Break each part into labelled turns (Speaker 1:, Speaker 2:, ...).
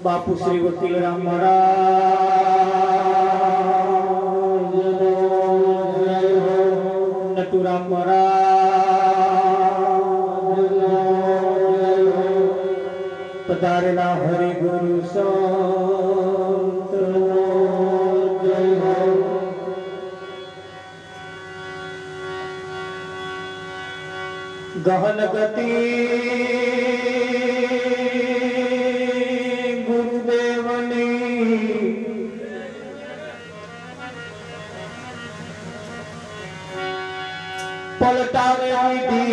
Speaker 1: बापू श्री वकील राम महाराज नटूराम महाराज पधारेला हरि गुरु संत गहन गति पलटावे विधि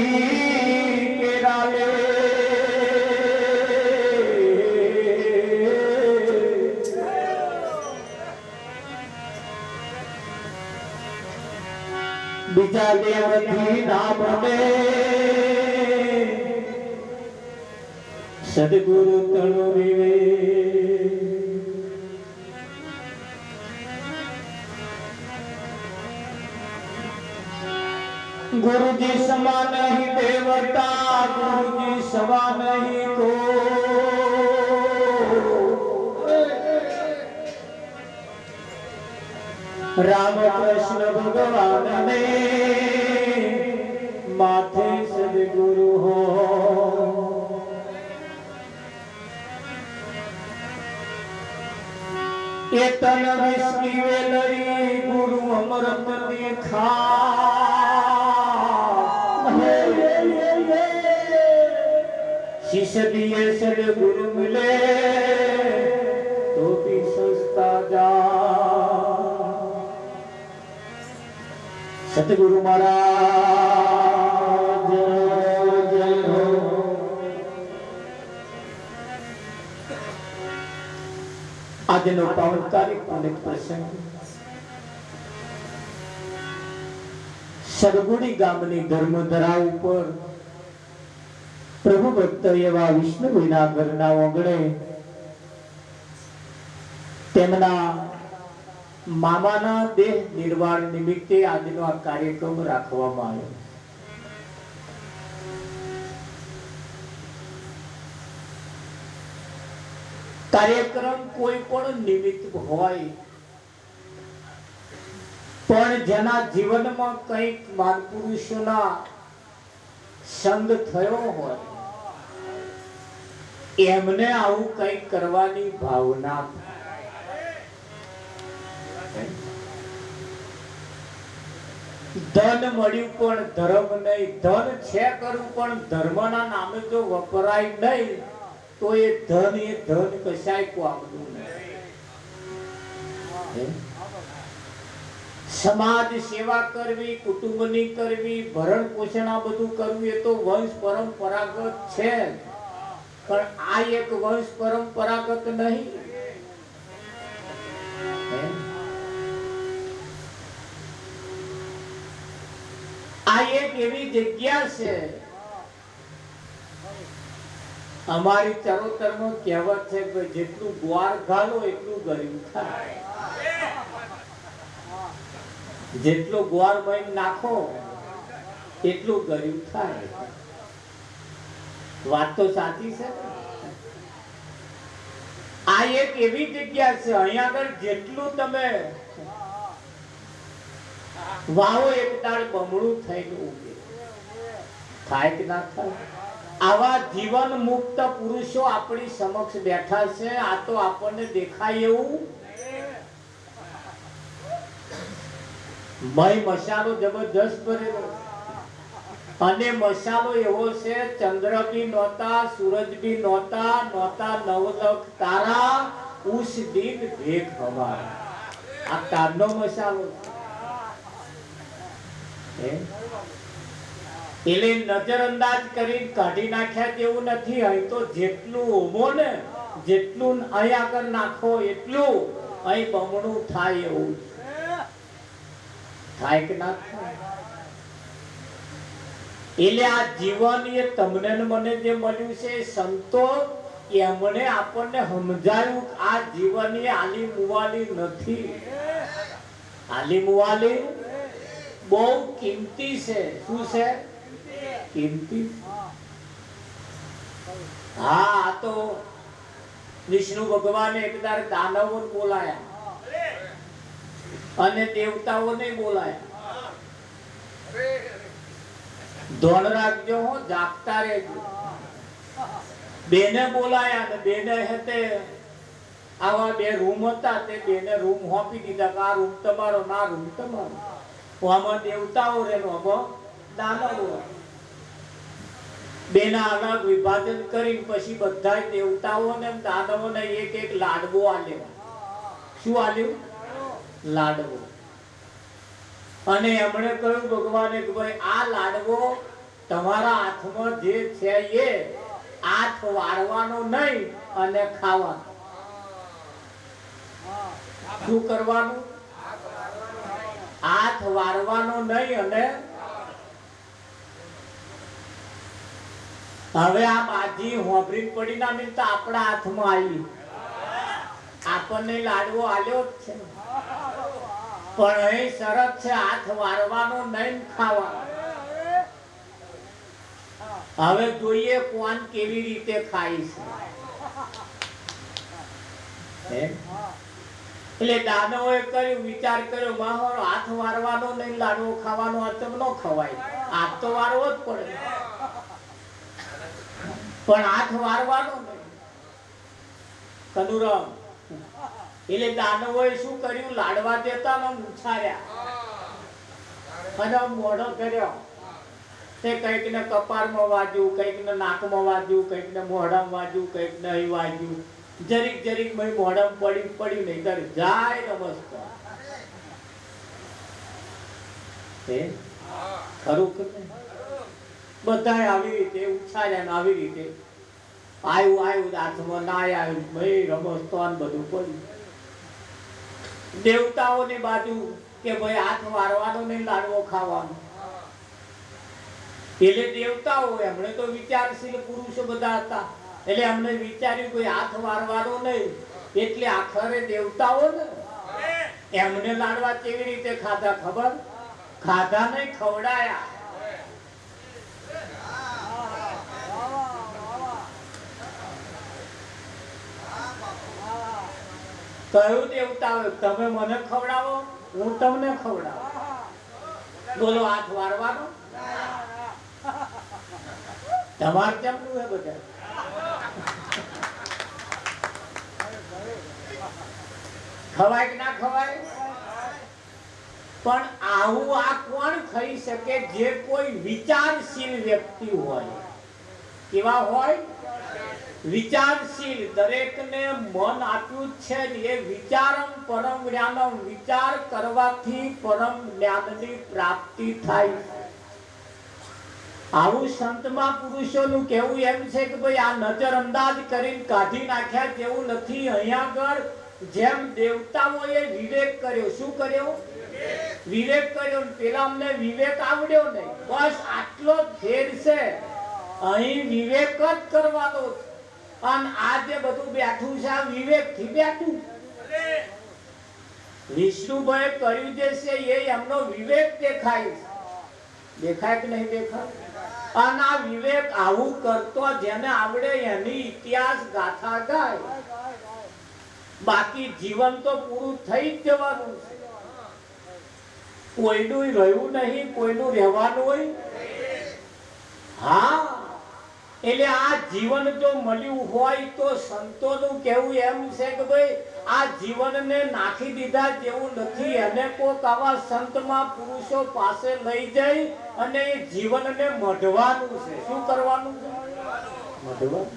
Speaker 1: केराले बीजा देवधी नाम में सदगुरु तनु विवे गुरु जी समान ही देवता गुरु जी समान ही को राम कृष्ण भगवान ने माथे सदगुरु हो ये तन विष्णु वेलरी गुरु अमृत देखा शिष्य दिए सदगुरु मिले तो भी सस्ता जा सतगुरु महाराज जय हो। आज नो पावन तारीख प्रसंग सरगुड़ी गामनी धर्मधरा ऊपर प्रभु भक्त एवा विष्णुना घरना ओंगणे तेमना मामाना देह निर्वाण निमित्ते આજનો આ કાર્યક્રમ રાખવામાં આવ્યો। કાર્યક્રમ કોઈ પણ નિમિત્ત હોય પણ જેના જીવનમાં કંઈક મહાપુરુષોના સંગ થયો હોય એમને આવું કંઈક કરવાની ભાવના ધન મળ્યું પણ ધર્મ નહીં ધન છે કરું પણ ધર્મના નામે જો વપરાય નહીં તો એ ધન કશાય કામનું નહીં। समाज सेवा करवी कुटुंबनी करवी भरण पोषण आ બધું કરવું એ તો વંશ પરંપરાગત છે પણ આ એક વંશ પરંપરાગત નહીં। આ એક એવી જગ્યા છે અમારી ચરોતરમાં કહેવત છે કે જેટલું ગ્વાર ઘાલો એટલું ગરીબ થાય જેટલો ગ્વાર મહિન નાખો એટલું ગરીબ થાય। વાત તો સાચી છે। આ એક એવી જગ્યા છે અહીંયા આગળ જેટલું તમે વાવો એક દાળ બમણું થઈને ઉગે થાય કે ના થાય। આવા જીવન મુક્ત પુરુષો આપણી સમક્ષ બેઠા છે। આ તો આપણને દેખાય એવું મય મસાલો જબરજસ્ત ભરેલો અને મસાલો એવો છે ચંદ્ર भी नोता सूरज भी नोता नोता नवलख तारा उस दिन देख हमारा आ तारनो मसालो એટલે નજરઅંદાજ કરી કાઢી નાખ્યા જેવું નથી. અહીં તો જેટલું ઉભો ને જેટલું અહીં આગળ નાખો એટલું અહીં બમણું થાય એવું થાય કે ના થાય. એટલે આ જીવન એ તમને મને જે મળ્યું છે સંતો એમણે આપણને સમજાયું આ જીવન એ આલી મુવાલી નથી. આલી મુવાલી બહુ કિંમતી છે. શું છે? કિંમતી. હા, આ તો વિષ્ણુ ભગવાને એકદાર દાનવો બોલાયા અને દેવતાઓને બોલાયા. ધોન રાખજો હો, જાગતા રહેજો. બેને બોલાયા અને બેને હેતે આવા બે રૂમ હતા તે બેને રૂમ હોપી દીધા કે આ રૂમ તમારો ના રૂમ તમારો. આમાં દેવતાઓ રેનો આમાં દાનવો. બેના અલગ વિભાજન કરી પછી બધા દેવતાઓને દાનવોને એક એક લાડવો આલ્યો. શું આલ્યું? લાડવો. અને એમણે કહ્યું ભગવાને કે ભાઈ આ લાડવો તમારા હાથમાં જે છે એ હાથ વાળવાનો નહીં અને ખાવાનો. શું કરવાનું? હાથ વાળવાનો નહીં અને હવે આ બાજી હોભરી પડી ના મિલતા આપણા હાથમાં આવી આપણને લાડવો આલ્યો જ છે પણ અહીં શરત છે હાથ વાળવાનો નહીં ખાવાનો. હવે જોઈએ કોણ કેવી રીતે ખાય છે. એટલે દાનવોએ કર્યું વિચાર કર્યો મારો હાથ વાળવાનો નહીં લાડવો ખાવાનો અતમ ન ખવાય. હાથ તો વાળવો જ પડે પણ હાથ વાળવાનો નહીં. કનુરામ એટલે દાનવોએ શું કર્યું? લાડવા દેતા ને ઉછાર્યા અને મોઢો કર્યો. તે કઈક ને કપાળમાં વાગ્યું, કઈક ને નાકમાં વાગ્યું, કઈક ને મોઢામાં વાગ્યું, કઈક ને અહીં વાગ્યું. જરીક જરીક મોઢામાં પડી નહીં તારે જાય નમસ્કાર. ખરું કે બધા આવી રીતે ઉછાર્યા આવી રીતે આવ્યું હાથમાં ના આવ્યું ભાઈ રમસ્તો બધું પડ્યું. દેવતાઓની બાજુ કે ભાઈ હાથ વારવાનો નહીં લાડવો ખાવાનો. એટલે દેવતાઓ એમણે તો વિચારશીલ પુરુષો બધા હતા એટલે એમણે વિચાર્યું કોઈ હાથ વારવાનો નહીં એટલે આખરે દેવતાઓ ને એમને લાડવા કેવી રીતે ખાધા ખબર? ખાધા નહીં, ખવડાયા. કયું દેવતા તમે મને ખવડાવો હું તમને ખવડાવો. બોલો હાથ વારવાનો તમારે કેમનું હે બધા? ખવાય કે ના ખવાય? પણ આવું આ કોણ ખાઈ શકે? જે કોઈ વિચારશીલ વ્યક્તિ હોય. કેવા હોય? વિચારશીલ. દરેકને મન આપ્યું છે એ વિચારમ પરમ જ્ઞાનમ. વિચાર કરવાથી પરમ જ્ઞાનની પ્રાપ્તિ થાય. આવું સંતમાં પુરુષોનું કહેવું એમ છે કે ભાઈ આ નજર અંદાજ કરીને કાઢી નાખ્યા જેવું નથી. અહીંયા આગળ જેમ દેવતાઓએ વિવેક કર્યો. શું કર્યો? વિવેક કર્યો. પેલા અમને વિવેક આવડ્યો નહીં. બસ આટલો ફેર છે. અહીં વિવેક જ કરવાનો છે. અને આ જે બધું બેઠું છે આ વિવેક થી બેઠું. વિષ્ણુભાઈ કર્યું જે છે એ એમનો વિવેક દેખાય. દેખાય કે નહીં દેખાય? અને આ વિવેક આવું કરતો જેને આવડે એની ઇતિહાસ ગાથા ગાય. બાકી જીવન તો પૂરું થઈ જ જવાનું છે. કોઈનું રહ્યું નહીં, કોઈનું રહેવાનું હોય. હા, એટલે આ જીવન જો મળ્યું હોય તો સંતોનું કહેવું એમ છે કે ભાઈ આ જીવનને નાખી દીધા જેવું નથી. એને કોક આવા સંતમાં પુરુષો પાસે લઈ જઈ અને એ જીવનને મઢવાનું છે. શું કરવાનું છે? મઢવાનું.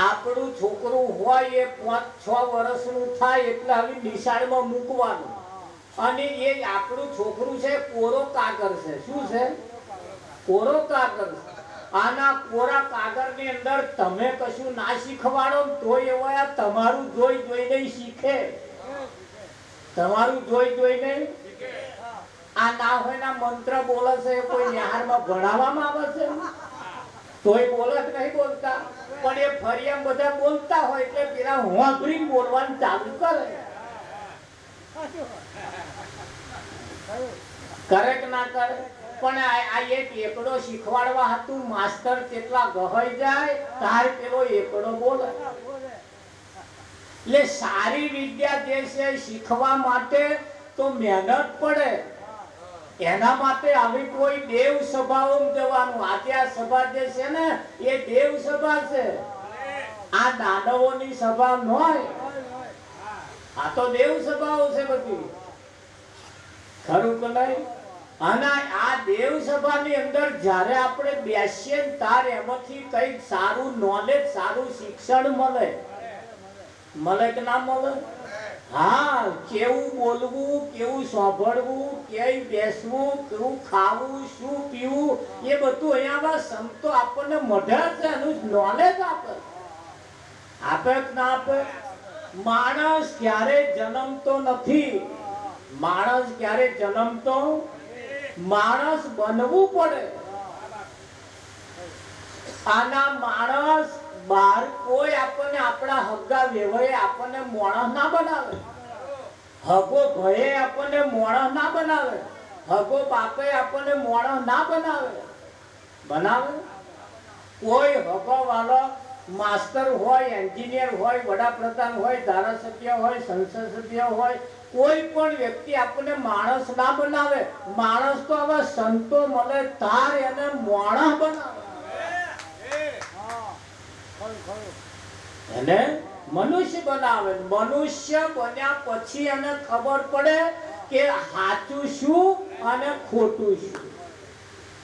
Speaker 1: આપણું છોકરું હોય એ 5-6 વર્ષનું થાય એટલે હવે નિશાળમાં મૂકવાનું અને એ આપણું છોકરું છે કોરો કાગર છે. શું છે? કોરો કાગર. આના કોરા કાગરની અંદર તમે કશું ના શીખવાડો તો એવા તમારું જોઈ જોઈને શીખે. તમારું જોઈ જોઈને આ ના હોય ના મંત્ર બોલે છે કોઈ નિહારમાં ભણાવવામાં આવે છે તોય બોલે કે નહીં બોલતા, પણ એ ફરિયામ બધા બોલતા હોય એટલે પેલા હોંભરી બોલવાનું ચાલુ કરે. કરે કે ના કરે? પણ આ એક એકડો શીખવાડવા હતું માસ્ટર કેટલા ગહાઈ જાય તાર પેલો એકડો બોલે. એટલે સારી વિદ્યા જે છે શીખવા માટે તો મહેનત પડે. એના માટે આવી કોઈ દેવ સભાઓમાં જવાનું. આજે આ સભા જે છે ને એ દેવ સભા છે. આ દાનવોની સભા ન હોય. આ તો દેવ સભાઓ છે બધી. ખરું કે નહીં? અને આ દેવ સભાની અંદર જ્યારે આપણે બેસીએ તાર એમાંથી કઈક સારું નોલેજ, સારું શિક્ષણ મળે. મળે કે ના મળે? હા, કેવું બોલવું, કેવું સાંભળવું, ક્યાંય બેસવું, કેવું ખાવું, શું પીવું, એ બધું અહીંયા સંતો આપણને મઢા છે એનું નોલેજ આપે. આપે કે ના આપે? માણસ ક્યારે જન્મતો નથી. માણસ ક્યારે જન્મતો, માણસ બનવું પડે. આના માણસ બહાર કોઈ આપણને આપણા હગા વેવાએ આપણને મોણસ ના બનાવે. હગો ભયે આપણને મોણસ ના બનાવે. હગો બાપે આપણને મોણસ ના બનાવે. બનાવે? કોઈ હગો વાળો માસ્ટર હોય, એન્જિનિયર હોય, વડાપ્રધાન હોય, ધારાસભ્ય હોય, સંસદ સભ્ય હોય, કોઈ પણ વ્યક્તિ આપણને માણસ ના બનાવે. માણસ તો આવા સંતો મળે તાર એને મોણસ બનાવે. એને મનુષ્ય બનાવે. મનુષ્ય બન્યા પછી એને ખબર પડે કે સાચું શું અને ખોટું શું.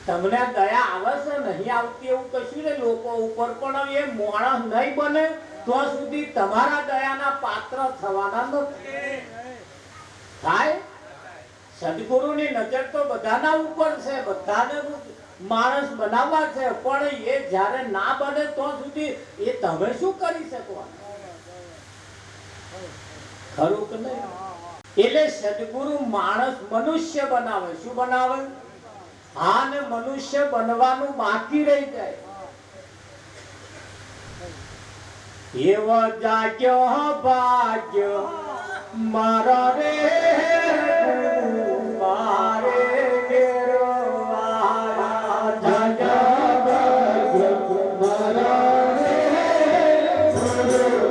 Speaker 1: તમને દયા આવે છે નહીં આવતી એવું કશું ને લોકો ઉપર, પણ એ માણસ નહીં બને તો સુધી તમારા દયાના પાત્ર થવાના નથી. થાય? સદગુરુની નજર તો બધાના ઉપર છે, બધાને માણસ બનાવવા છે, પણ એ જ્યારે ના બને તો સુધી એ તમે શું કરી શકો? ખરું કે નહીં? એટલે સદગુરુ માણસ મનુષ્ય બનાવે. શું બનાવે? હા, ને મનુષ્ય બનવાનું બાકી રહી જાય. એવો જાગ્યો ભાગ્ય મારા રે મારે ઘેરો આયા. જાગ્યો ભાગ્ય મારા રે મારે ઘેરો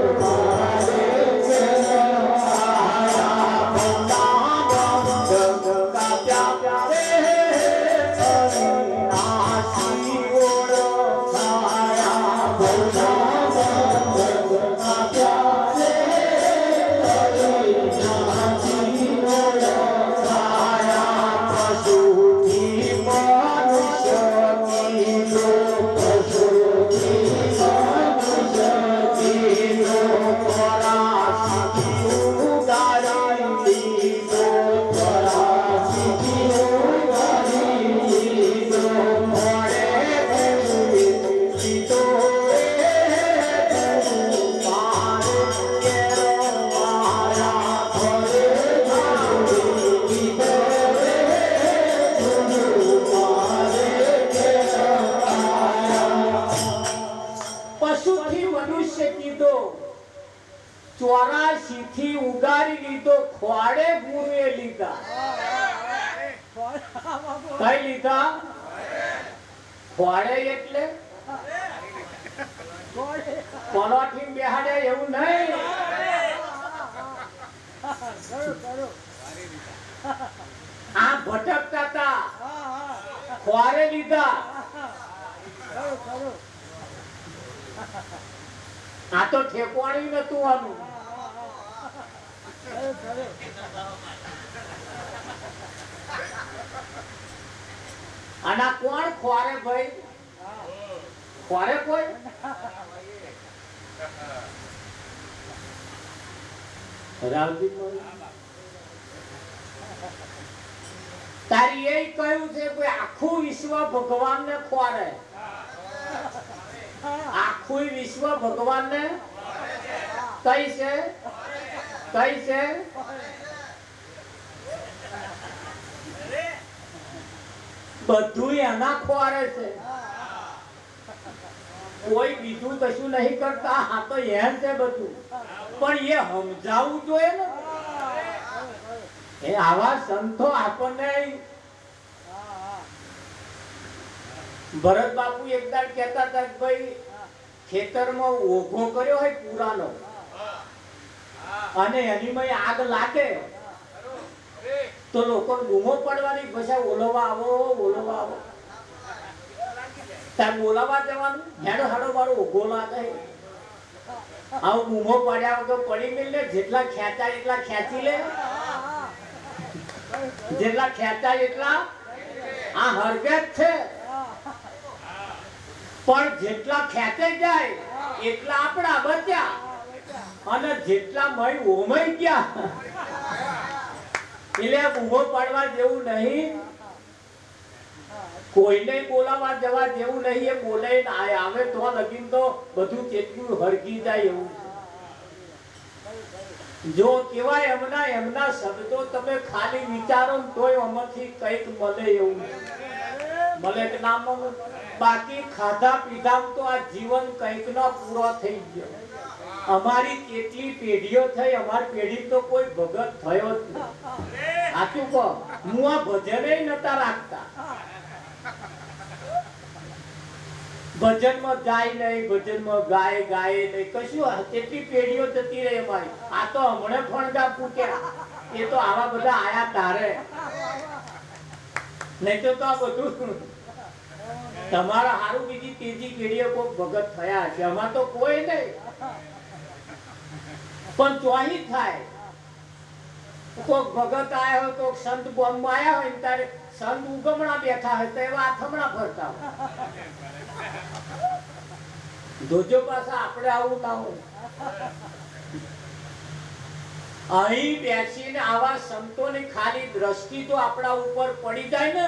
Speaker 1: થી ઉગારી લીધો. ખોડે ગુરુએ લીધા. કઈ લીધા? ખોડે એટલે પલોઠી બેહાડે એવું નહીં. આ ભટકતા હતા, ખોડે લીધા. આ તો ઠેકવાણી નતું આનું. આના કોણ ખોરે ભાઈ? ખોરે કોઈ? રાવજી એ કહ્યું છે કે આખું વિશ્વ ભગવાનને ખોરે, આખું વિશ્વ ભગવાનને કઈ છે, કઈ છે? બધું એના ખોરે છે, કોઈ બીજું કશું નહીં કરતા. હા તો એમ છે બધું, પણ એ સમજાવવું જોઈએ ને. એ આવા સંતો આપણને ભરત બાપુ એકદાડ કહેતા હતા કે ભાઈ ખેતરમાં ઓઘો કર્યો હોય પુરાનો અને એની માં આગ લાગે તો લોકો બૂમો પડવાની, પછી ઓલવા આવો, ઓલવા આવો. ત્યાં બોલાવા જવાનું, હેડો હેડો મારો ઓઘો લાગે. આવું બૂમો પડ્યા વગર પડી મિલ લે, જેટલા ખેંચાય એટલા ખેંચી લે, જેટલા ખેંચાય એટલા આ હરગે છે. પણ જેટલા ખેંચાઈ જાય એટલા આપણા બચ્યા અને જેટલા મય ઓમાઈ ગયા એટલે બૂમો પાડવા જેવું નહીં, કોઈને બોલાવા જવા જેવું નહીં. એ બોલે આવે તો લગીન તો બધું કેટલું હરગી જાય એવું. જો કેવાય એમના શબ્દો તમે ખાલી વિચારો તોય આમાંથી કઈક મળે એવું મળે કે ના મળે. બાકી ખાધા પીધા તો આ જીવન કઈક નો પૂરો થઈ ગયો. અમારી કેટલી પેઢીઓ થઈ, અમારી પેઢી તો કોઈ ભગત થયો જ નહીં. સાચું કહો, હું આ ભજને નતા રાખતા, ભજનમાં જાય નહીં, ભજનમાં ગાય નહીં, કશું. કેટલી પેઢીઓ જતી રહી અમારી. આ તો હમણે ફણગા ફૂટ્યા, એ તો આવા બધા આયા તારે, નહીં તો આ બધું તમારા હારું બીજી ત્રીજી પેઢીઓ કોઈ ભગત થયા છે. આમાં તો કોઈ નહીં, પણ ચોહી થાય. કોઈક ભગત આયા હોય, કોઈક સંત બોમ્બમાં આયા હોય, ત્યારે સંત ઉગમણા બેઠા હોય તો એવા આથમણા ફરતા હોય. જોજો પાછા આપણે આવું ના હોય. અહીં બેસીને આવા સંતોની ખાલી દ્રષ્ટિ તો આપણા ઉપર પડી જાય ને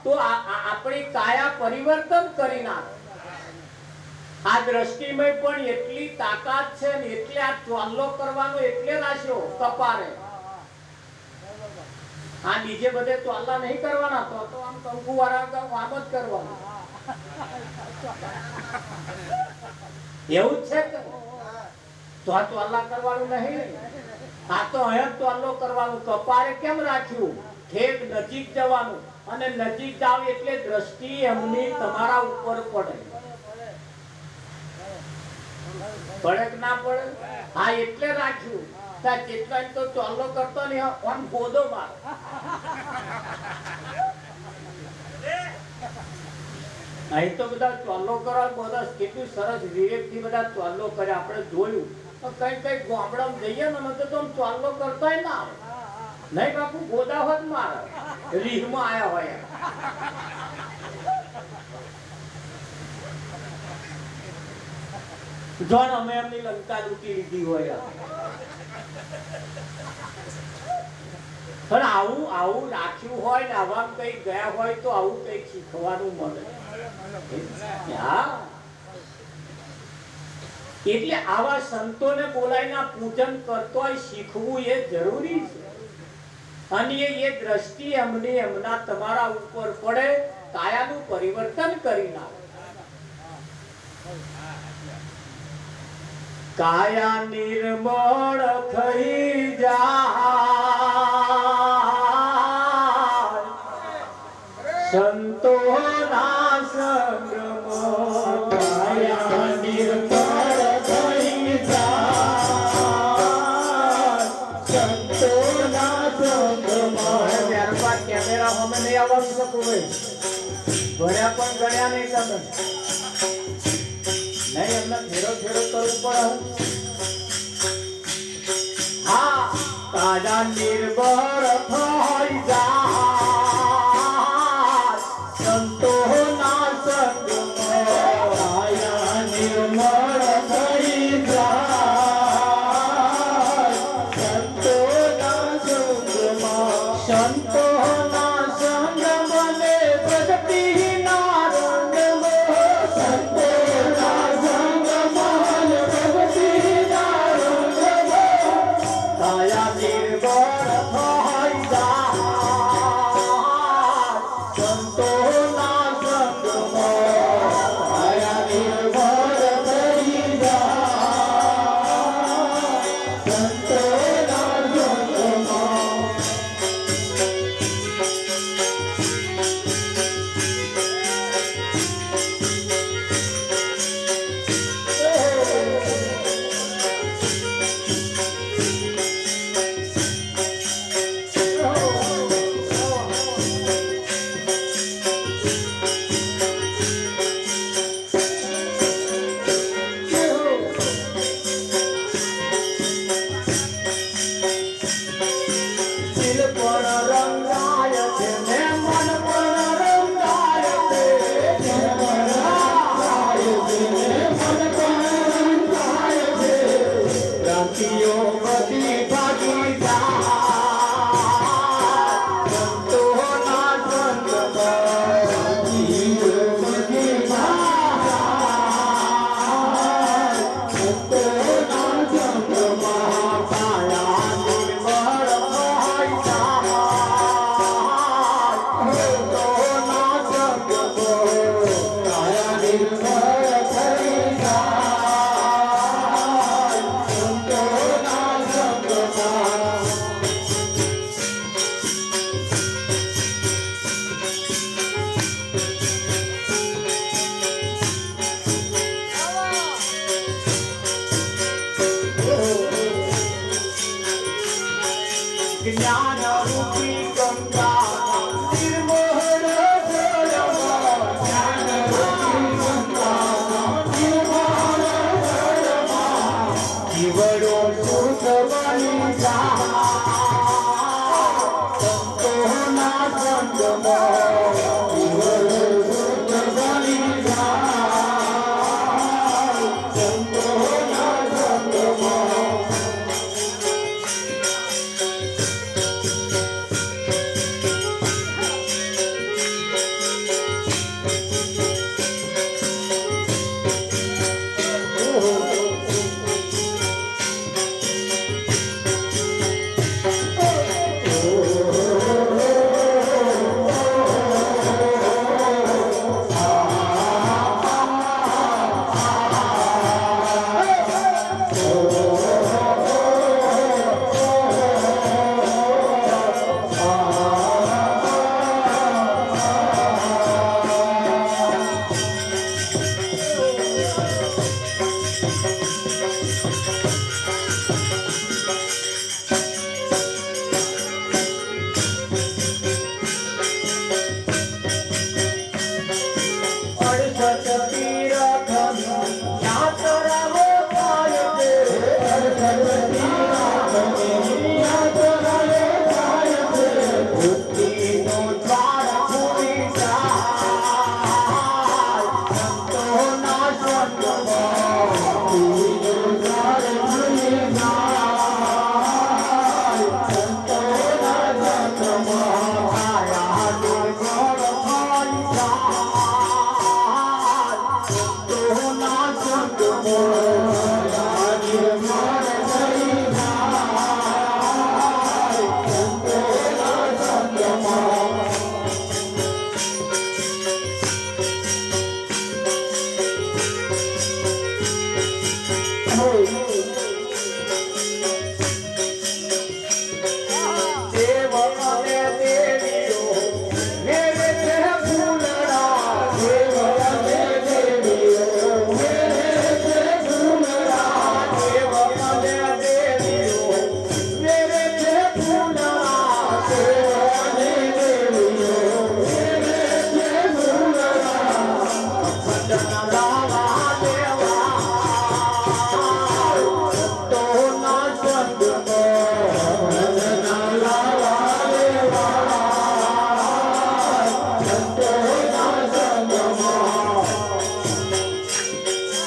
Speaker 1: તો આપણી કાયા પરિવર્તન કરી નાખે. આ દ્રષ્ટિમાં પણ એટલી તાકાત છે ને એટલે આ ચોલ્લો કરવાનો એટલે રાખ્યો કપારે. આ બીજે બધે ચોલ્લા નહીં કરવાના, તો આમ કંકુ વાળા આમ જ કરવાનું. એવું જ છે તો આ ચોલ્લા કરવાનું નહીં. આ તો અહીંયા ચોલ્લો કરવાનું. કપારે કેમ રાખ્યું? ઠેક નજીક જવાનું, અને નજીક જાવ એટલે દ્રષ્ટિ એમની તમારા ઉપર પડે. પડે કે ના પડે? હા એટલે રાખ્યું. કેટલા તો ચોલ્લો કરતો ને આમ ગોદો માર. અહીં તો બધા ચોલ્લો કરવા બધા કેટલું સરસ વિવેક થી બધા ચોલ્લો કરે. આપણે જોયું કઈ કઈ ગામડામાં જઈએ ને તો ચોલ્લો કરતા ના આવે નહીં. બાપુ ગોદા હોત મારે રીહમાં આયા હોય. જોન અમે એમની લંકા લૂંટી લીધી હોય. પણ આવું રાખ્યું હોય ને આવા કઈ ગયા હોય તો આવું કઈ શીખવાનું મળે. એટલે આવા સંતોને બોલાવીને પૂજન કરતો શીખવું એ જરૂરી છે. અને એ દ્રષ્ટિ એમના તમારા ઉપર પડે, કાયાનું પરિવર્તન કરી નાખે. કાયા નિર્મળ થઈ જાય સંતોના સંગમાં. કાયા નિર્મળ થઈ જાય સંતોના સંગમાં. ત્યારબાદ કેમેરા અમે નહીં આવવાનું શકું ભાઈ, ભણ્યા પણ ગણ્યા નહીં તમે નહીં. એમને ફેરો ફેરો કરવું પડે. હા કાયા નિર્ભર થઈ જાય સંતોના સંગમાં. કાયા નિર્મળ થઈ જાય સંતોના સંગમાં. સંતોના સંગમાં રૂપી ગંગાના નિર્મળ જળમાં જ્ઞાનરૂપી ગંગાના નિર્મળ જળમાં જીવડો શુદ્ધ બની જાય સંતોના સંગમાં